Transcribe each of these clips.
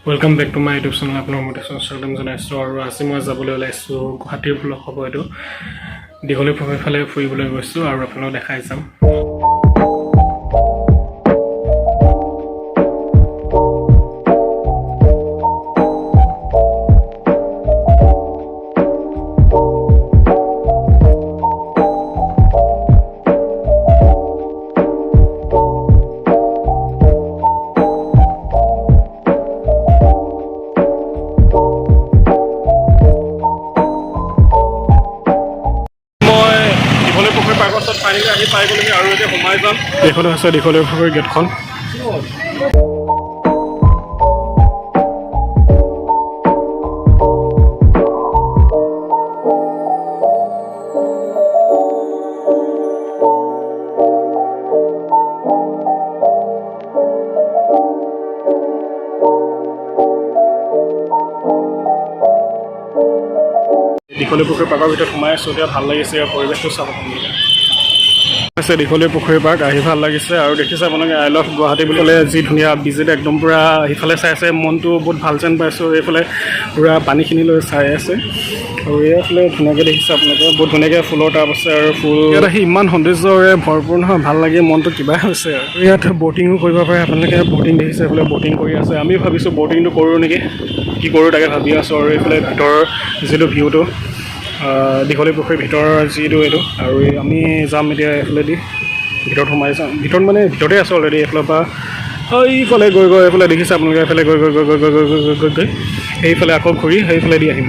Welcome back to my YouTube channel. আপোনাৰ মোটিভেশ্যন স্বাগতম জনাইছোঁ আৰু আজি মই যাবলৈ ওলাইছোঁ গুৱাহাটীৰ ব্লগ হ'ব এইটো দীঘলী পুখুৰীৰ ফালে ফুৰিবলৈ গৈছোঁ আৰু আপোনালোকক দেখাই যাম। ফাইনেলি আহি পাই গ'লোহি আৰু এতিয়া সোমাই যাম। এইখন আছে দীঘলী পুখুৰীৰ গেটখন। দীঘলী পুখুৰী পাৰ্কৰ ভিতৰত সোমাই আছোঁ, এতিয়া ভাল লাগিছে ইয়াৰ পৰিৱেশটো চাব আপোনালোকে। আছে দীঘলী পুখুৰী পাৰ্ক, আহি ভাল লাগিছে আৰু দেখিছে আপোনালোকে আই লাভ গুৱাহাটী বুলি ক'লে যি ধুনীয়া বিজিত একদম পূৰা সিফালে চাই আছে, মনটো বহুত ভাল যেন পাইছোঁ। এইফালে পূৰা পানীখিনিলৈ চাই আছে আৰু এইফালে ধুনীয়াকৈ দেখিছে আপোনালোকে, বহুত ধুনীয়াকৈ ফুলৰ টাব আছে আৰু ফুল ইয়াত আহি ইমান সৌন্দৰ্যৰে ভৰপূৰ নহয়, ভাল লাগে, মনটো কিবা হৈছে আৰু ইয়াত ব'টিঙো কৰিব পাৰে আপোনালোকে। ব'টিং দেখিছে, এইফালে ব'টিং কৰি আছে। আমি ভাবিছোঁ ব'টিংটো কৰোঁ নেকি, কি কৰোঁ তাকে ভাবি আছোঁ। আৰু এইফালে ভিতৰৰ যিটো ভিউটো দীঘলী পুখুৰীৰ ভিতৰৰ যিটো এইটো, আৰু আমি যাম এতিয়া এইফালেদি ভিতৰত সোমাই যাম। ভিতৰত মানে ভিতৰতে আছোঁ অলৰেডি। এইফালৰ পৰা এইফালে গৈ এইফালে দেখিছে আপোনালোকে, এইফালে গৈ সেইফালে আকৌ ঘূৰি সেইফালে দি আহিম।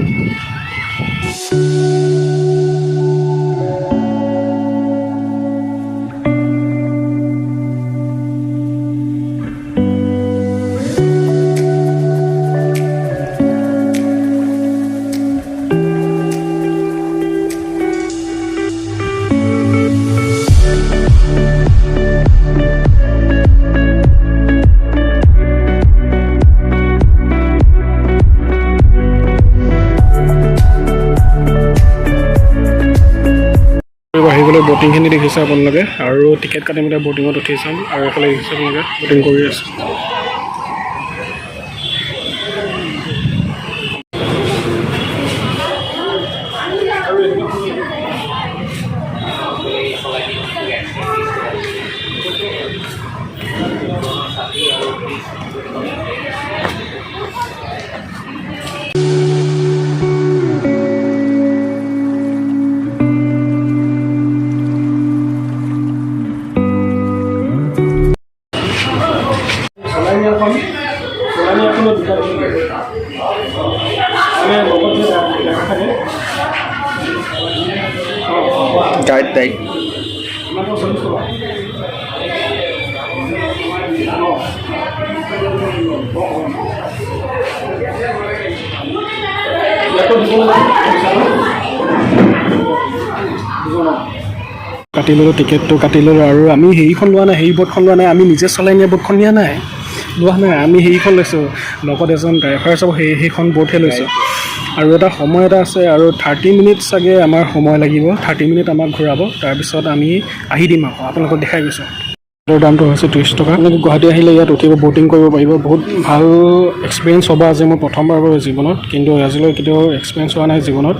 আহিবলৈ ব'টিংখিনি দেখিছে আপোনালোকে আৰু টিকেট কাটি মেলি ব'টিঙত উঠি চাম। আৰু এইফালে দেখিছে আপোনালোকে ব'টিং কৰি আছোঁ। Guide tag. কাটি ল'লোঁ, টিকেটটো কাটি ল'লোঁ আৰু আমি হেৰিখন লোৱা নাই, হেৰি ব'টখন লোৱা নাই, আমি নিজে চলাই নিয়া ব'টখন লোৱা নাই। আমি হেৰিখন লৈছোঁ, লগত এজন ড্ৰাইভাৰ চাব, সেইখন ব'টহে লৈছোঁ। আৰু এটা সময় এটা আছে আৰু 30 মিনিট চাগে আমাৰ সময় লাগিব। 30 মিনিট আমাক ঘূৰাব, তাৰপিছত আমি আহি দিম আকৌ আপোনালোকক দেখাই গৈছোঁ। ইয়াৰ দামটো হৈছে 30 টকা। আপোনালোকে গুৱাহাটী আহিলে ইয়াত উঠিব, ব'টিং কৰিব পাৰিব। বহুত ভাল এক্সপিৰিয়েঞ্চ হ'ব। আজি মই প্ৰথমবাৰ বাৰু জীৱনত, কিন্তু আজিলৈ কেতিয়াও এক্সপিৰিয়েঞ্চ হোৱা নাই জীৱনত।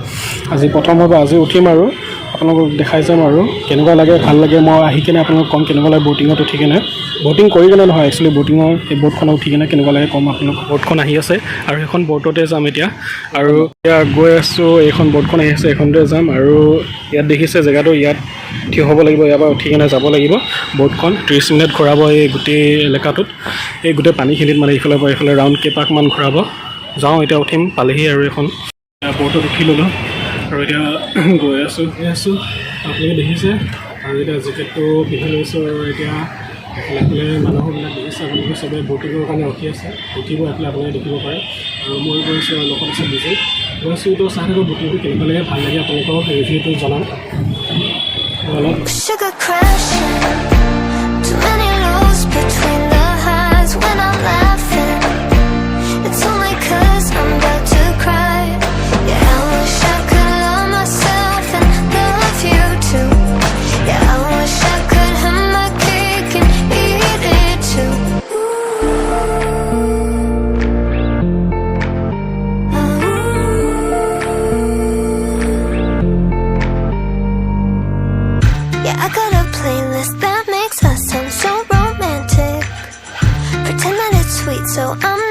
আজি প্ৰথম হ'ব, আজি উঠিম আৰু আপোনালোকক দেখাই যাম আৰু কেনেকুৱা লাগে, ভাল লাগে। মই আহি কিনে আপোনালোকক ক'ম কেনেকুৱা লাগে ব'টিঙত উঠি কিনে। ব'টিং কৰি কিনে নহয়, একচুৱেলি ব'টিঙৰ এই ব'টখনত উঠি কিনে কেনেকুৱা লাগে ক'ম আপোনালোকক। ব'টখন আহি আছে আৰু সেইখন ব'টতে যাম এতিয়া। আৰু এতিয়া গৈ আছোঁ, এইখন ব'টখন আহি আছে, এইখনতে যাম। আৰু ইয়াত দেখিছে জেগাটো, ইয়াত থিয় হ'ব লাগিব, ইয়াৰ পৰা উঠি কিনে যাব লাগিব। ব'টখন 30 মিনিট ঘূৰাব এই গোটেই এলেকাটোত, এই গোটেই পানীখিনিত মানে ইফালৰ পৰা এইফালে ৰাউণ্ড কেইপাকমান ঘূৰাব। যাওঁ এতিয়া, উঠিম, পালেহি আৰু এখন ব'টত উঠি ল'লোঁ আৰু এতিয়া গৈ আছোঁ আপোনালোকে দেখিছে। আৰু এতিয়া জেকেটটো পিন্ধি লৈছোঁ আৰু এতিয়া এইফালে মানুহবিলাক দেখিছে আপোনালোকে, চবে ব'টিঙৰ কাৰণে ৰখি আছে, উঠিব এইফালে আপোনালোকে দেখিব পাৰে। আৰু মই গৈছোঁ আৰু লগত আছে বিজয়, গৈছোঁ তো চাই থাকোঁ ব'টিংটো কেনেকুৱা লাগে, ভাল লাগে আপোনালোকক ৰিভিউটো জনাম অলপ।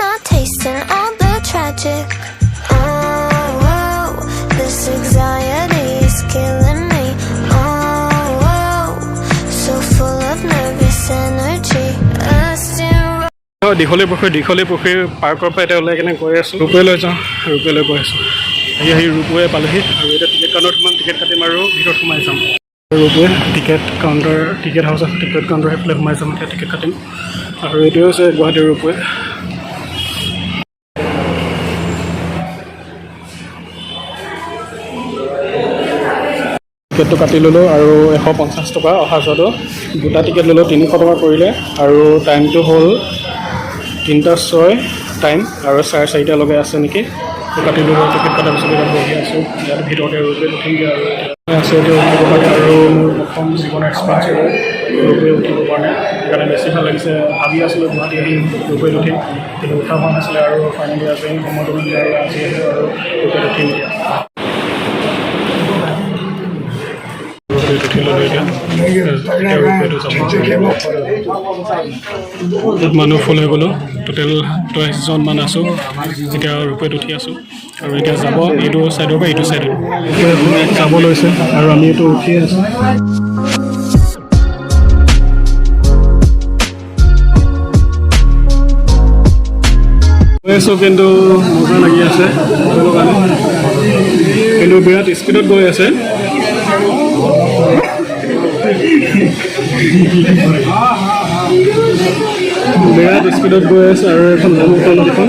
not tasting all the tragic. Oh, this anxiety is killing me. Oh, so full of nervous energy. দীঘলী পুখুৰী পাৰ্কৰ পৰা এতিয়া ওলাই কিনে গৈ আছোঁ ৰূপেলৈ যাওঁ ৰূপেলৈ গৈ আছোঁ আহি ৰূপৱে পালোহি আৰু এতিয়া টিকেট কাউণ্টাৰত সোমাম টিকেট কাটিম আৰু ভিতৰত সোমাই যাম ৰূপৱে টিকেট হাউচ আছে টিকেট কাউণ্টাৰ সেইফালে সোমাই যাম এতিয়া টিকেট কাটিম আৰু এইটোৱে হৈছে গুৱাহাটীৰ ৰূপৱে টিকেটটো কাটি ল'লোঁ আৰু 150 টকা অহা যোৱাটো দুটা টিকেট ল'লোঁ 300 টকা কৰিলে আৰু টাইমটো হ'ল 3:06 টাইম আৰু 4:30 আছে নেকি কাটি ল'লোঁ টিকেট কটাৰ পিছত এতিয়া বহি আছোঁ ইয়াত ভিতৰতে ৰূপে উঠিমগৈ আৰু আছে এইটো উঠিব পাৰে আৰু মোৰ প্ৰথম জীৱনৰ এক্সপিৰিয়েঞ্চ ৰূপে উঠিব পৰা নাই সেইকাৰণে বেছি ভাল লাগিছে ভাবি আছিলোঁ গুৱাহাটী আহি ৰূপে উঠিম কিন্তু উঠা হোৱা নাছিলে আৰু ফাইনেলি আজি সময়টো মিলি আৰু আজি আহিলোঁ আৰু ৰূপে উঠিম এতিয়া মানুহ ফুল হৈ গ'লোঁ টোটেল 22জন মান আছোঁ এতিয়া ৰূপেত উঠি আছোঁ আৰু এতিয়া যাব এইটো ছাইডৰ পৰা এইটো ছাইডত যাব লৈছে আৰু আমি এইটো উঠি আছোঁ গৈ আছোঁ কিন্তু মজা লাগি আছে কিন্তু বিৰাট স্পীডত গৈ আছে বিৰাট স্পীডত গৈ আছে আৰু এখন তলত এখন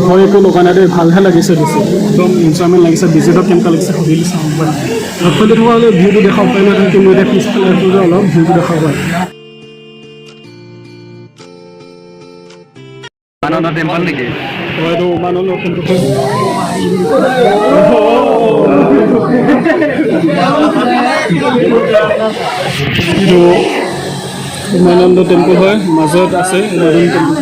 ভয় একো লগা নাই ভালহে লাগিছে বেছি একদম ইনজয়মেণ্ট লাগিছে ডিজিটত কেনেকুৱা লাগিছে সুধিলে চাব পাৰে আগফালে থকা হ'লে ভিউটো দেখাব পাৰিলোহেঁতেন কিন্তু এতিয়া পিছফালে অলপ ভিউটো দেখাব পাৰে উমানন্দ টেম্পল নেকি হয়তো উমানন্দ টেম্পল এইটো উমানন্দ টেম্পল হয় মাজত আছে উমানন্দ টেম্পল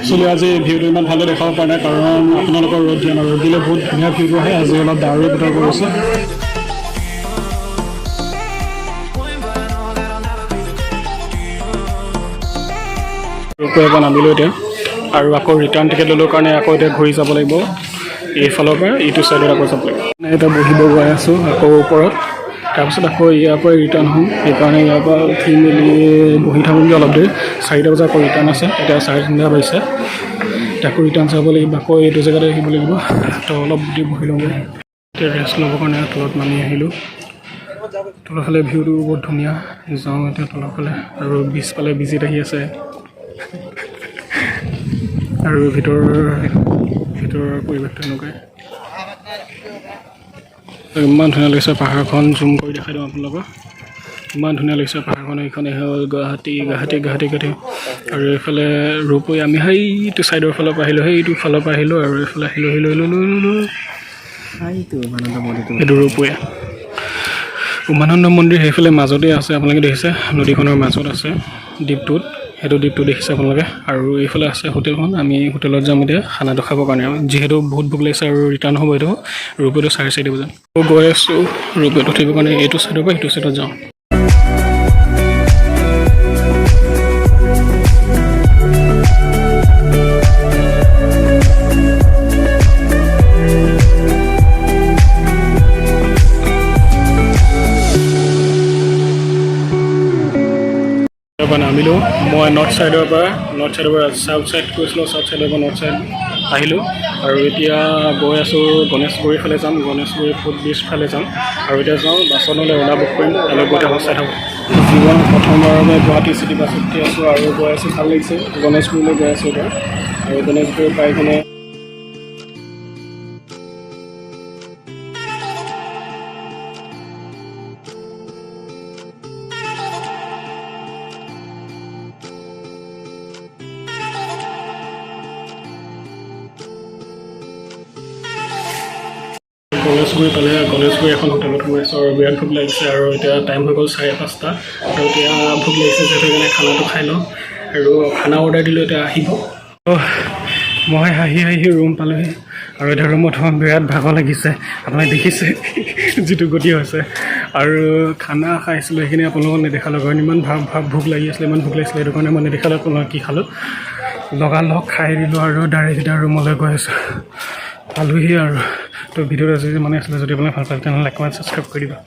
একচুৱেলি আজি ভিউটো ইমান ভালদৰে দেখাব পৰা নাই কাৰণ আপোনালোকৰ ৰ'দ দিয়া নাই ৰ'দ দিলে বহুত ধুনীয়া ভিউটো আহে আজি অলপ ডাৱৰীয়া বতৰ কৰিছে ৰূপেৰ পৰা নামিলোঁ এতিয়া আৰু আকৌ ৰিটাৰ্ণ টিকেট ল'লোঁ কাৰণে আকৌ এতিয়া ঘূৰি যাব লাগিব এইফালৰ পৰা এইটো ছাইডত আকৌ যাব লাগিব এতিয়া বহিব গৈ আছোঁ আকৌ ওপৰত তাৰপিছত আকৌ ইয়াৰ পৰা ৰিটাৰ্ণ হ'ম সেইকাৰণে ইয়াৰ পৰা উঠি মেলি বহি থাকোঁগৈ অলপ দেৰি 4টা বজাত আকৌ ৰিটাৰ্ণ আছে এতিয়া 3:30 বাজিছে আকৌ ৰিটাৰ্ণ চাব লাগিব আকৌ এইটো জেগাতে আহিব লাগিব তো অলপ দেৰি বহি লওঁগৈ এতিয়া ৰেষ্ট ল'বৰ কাৰণে তলত নামি আহিলোঁ তলৰফালে ভিউটো বহুত ধুনীয়া যাওঁ এতিয়া তলৰফালে আৰু পিছফালে ভিজিট আহি আছে আৰু ভিতৰৰ পৰিৱেশটো এনেকুৱাই ইমান ধুনীয়া লাগিছে পাহাৰখন জুম কৰি দেখাই দিওঁ আপোনালোকক ইমান ধুনীয়া লাগিছে পাহাৰখন এইখনে হ'ল গুৱাহাটী আৰু এইফালে ৰূপৱে আমি সেইটো ছাইডৰ ফালৰ পৰা আহিলোঁ সেইটো ফালৰ পৰা আহিলোঁ আৰু এইফালে আহিলোঁ এইটো ৰূপৱে উমানন্দ মন্দিৰ সেইফালে মাজতে আছে আপোনালোকে দেখিছে নদীখনৰ মাজত আছে দ্বীপটোত সেইটো দ্বীপটো দেখিছে আপোনালোকে আৰু এইফালে আছে হোটেলখন আমি হোটেলত যাম এতিয়া খানাটো খাবৰ কাৰণে যিহেতু বহুত ভোক লাগিছে আৰু ৰিটাৰ্ণ হ'ব এইটো ৰূপেটো 4:30 বজাত গৈ আছোঁ ৰূপেত উঠিবৰ কাৰণে এইটো ছাইডৰ পৰা সেইটো ছাইডত যাওঁ নামিলোঁ মই নৰ্থ ছাইডৰ পৰা চাউথ ছাইড গৈছিলোঁ চাউথ ছাইডৰ পৰা নৰ্থ ছাইড আহিলোঁ আৰু এতিয়া গৈ আছোঁ গণেশগুৰিৰ ফালে যাম গণেশগুৰি ফুট ব্ৰিজ ফালে যাম আৰু এতিয়া যাওঁ বাছনলৈ ওলা বুক কৰিম তালৈ গৈ সঁচাই থাকোঁ জীৱন প্ৰথমবাৰৰ বাবে গুৱাহাটী চিটি বাছত উঠি আছোঁ আৰু গৈ আছোঁ ভাল লাগিছে গণেশগুৰিলৈ গৈ আছোঁ এতিয়া আৰু গণেশগুৰি পাই কিনে গণেশগুৰি পালে গণেশগুৰি এখন হোটেলত সোমাইছোঁ আৰু বিৰাট ভোক লাগিছে আৰু এতিয়া টাইম হৈ গ'ল 5:30 আৰু এতিয়া ভোক লাগিছে যিহেতু সেইকাৰণে খানাটো খাই লওঁ আৰু খানা অৰ্ডাৰ দিলোঁ এতিয়া আহিব মই হাঁহি ৰুম পালোহি আৰু এতিয়া ৰুমত বিৰাট ভাগৰ লাগিছে আপোনালোকে দেখিছে যিটো গতি হৈছে আৰু খানা খাইছিলোঁ সেইখিনি আপোনালোকক নেদেখালোঁ কাৰণ ইমান ভোক লাগি আছিলে ইমান ভোক লাগিছিলে সেইটো কাৰণে মই নেদেখালোঁ আপোনালোকক কি খালোঁ লগালগ খাই দিলোঁ আৰু ডাইৰেক্ট ৰুমলৈ গৈ আছোঁ পালোহি আৰু তো ভিডিঅ'টো যদি মানে আছিলে যদি আপোনালোকে ভাল পালে তেনেহ'লে লাইক কমেণ্ট ছাবস্ক্ৰাইব কৰি দিবা